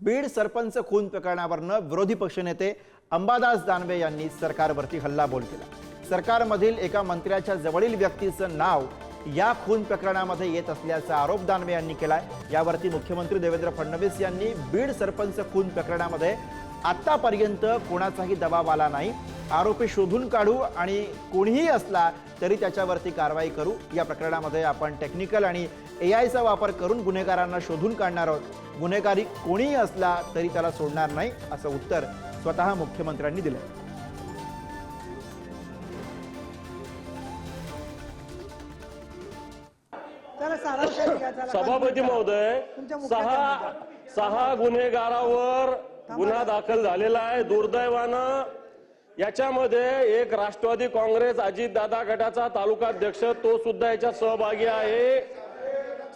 बीड सरपंच खून प्रकरणावरनं विरोधी पक्षनेते अंबादास दानवे यांनी सरकारवरती हल्लाबोल केला। सरकारमधील एका मंत्र्याच्या जवळील व्यक्तीचं नाव या खून प्रकरणामध्ये येत असल्याचा आरोप दानवे यांनी केलाय। यावरती मुख्यमंत्री देवेंद्र फडणवीस यांनी बीड सरपंच खून प्रकरणामध्ये आतापर्यंत कोणाचाही दबाव आला नाही, आरोपी शोधून काढू आणि कोणीही असला तरी त्याच्यावरती कारवाई करू। या प्रकरणामध्ये आपण टेक्निकल आणि एआयचा वापर करून गुन्हेगारांना शोधून काढणार आहोत। गुन्हेगारी कोणीही असला तरी त्याला सोडणार नाही, असं उत्तर स्वतः मुख्यमंत्र्यांनी दिलं। सभापती महोदय, सहा गुन्हेगारावर गुन्हा दाखल झालेला आहे। दुर्दैवानं याच्यामध्ये एक राष्ट्रवादी काँग्रेस अजितदादा गटाचा तालुकाध्यक्ष तो सुद्धा याच्यात सहभागी आहे।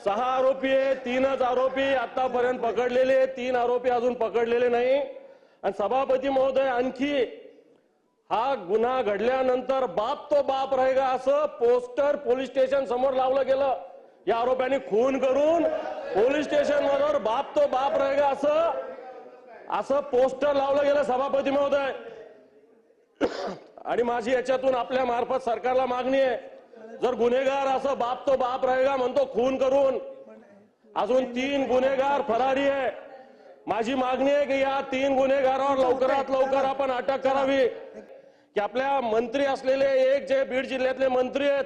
6 आरोपी आहे, 3च आरोपी आतापर्यंत पकडलेले, 3 आरोपी अजून पकडलेले नाही। आणि सभापती महोदय, आणखी हा गुन्हा घडल्यानंतर बाप तो बाप रहेगा असं पोस्टर पोलीस स्टेशन समोर लावलं गेलं। या आरोप्यांनी खून करून पोलीस स्टेशन वर बाप तो बाप रहेगा असं पोस्टर लावलं गेलं सभापती महोदय। आणि माझी याच्यातून आपल्या मार्फत सरकारला मागणी आहे, जर गुन्हेगार असं बाप तो बाप रहेगा म्हणतो खून करून, अजून 3 गुन्हेगार फरारी आहे। माझी मागणी आहे की या 3 गुन्हेगारांवर लवकरात लवकर आपण अटक करावी। की आपल्या मंत्री असलेले एक जे बीड जिल्ह्यातले मंत्री आहेत,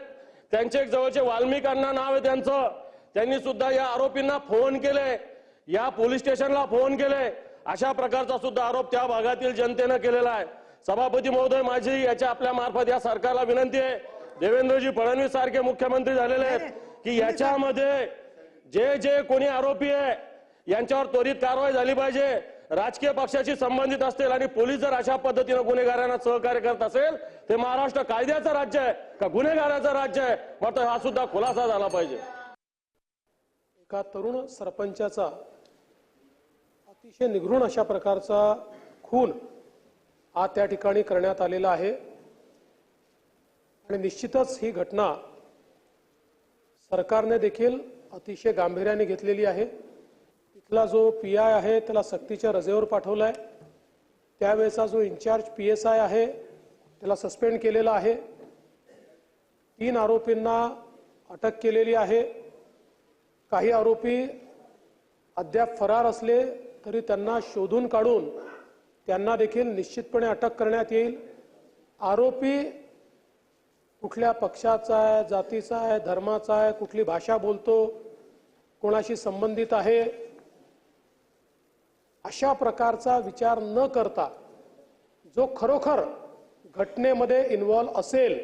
त्यांचे एक जवळचे वाल्मिक अण्णा नाव आहे त्यांचं, त्यांनी सुद्धा या आरोपींना फोन केले, या पोलीस स्टेशनला फोन केले, अशा प्रकारचा सुद्धा आरोप त्या भागातील जनतेनं केलेला आहे। सभापती महोदय, माझी याच्या आपल्या मार्फत या सरकारला विनंती आहे, देवेंद्रजी फडणवीस सारखे मुख्यमंत्री झालेले आहेत की याच्यामध्ये जे जे कोणी आरोपी आहे यांच्यावर त्वरित कारवाई झाली पाहिजे। राजकीय पक्षाशी संबंधित असतील आणि पोलीस जर अशा पद्धतीने गुन्हेगारांना सहकार्य करत असेल ते महाराष्ट्र कायद्याचं राज्य आहे का गुन्हेगाराचं राज्य आहे, मात्र हा सुद्धा खुलासा झाला पाहिजे। एका तरुण सरपंचाचा अतिशय निगृण अशा प्रकारचा खून हा त्या ठिकाणी करण्यात आलेला आहे आणि निश्चितच ही घटना सरकारने देखील अतिशय गांभीर्याने घेतलेली आहे। इथला जो पीआय आहे त्याला सक्तीच्या रजेवर पाठवलाय, त्यावेळेचा जो इन्चार्ज पीएसआय आहे त्याला सस्पेंड केलेला आहे। 3 आरोपींना अटक केलेली आहे। काही आरोपी अद्याप फरार असले तरी त्यांना शोधून काढून त्यांना देखील निश्चितपणे अटक करण्यात येईल। आरोपी कुठल्या पक्षाचा आहे, जातीचा आहे, धर्माचा आहे, कुठली भाषा बोलतो, कोणाशी संबंधित आहे, अशा प्रकारचा विचार न करता जो खरोखर घटनेमध्ये इन्व्हॉल्व असेल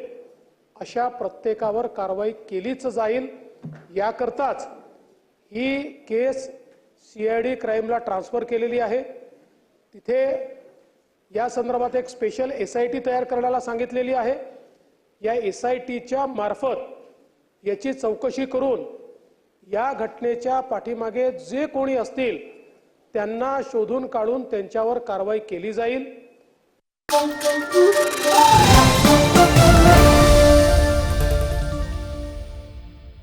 अशा प्रत्येकावर कारवाई केलीच जाईल। याकरताच ही केस सीआयडी क्राईमला ट्रान्सफर केलेली आहे। तिथे या संदर्भात एक स्पेशल एसआयटी तयार करण्याला सांगितलेली आहे। या एसआयटीच्या मार्फत याची चौकशी करून या घटनेच्या पाठीमागे जे कोणी असतील त्यांना शोधून काढून त्यांच्यावर कारवाई केली जाईल।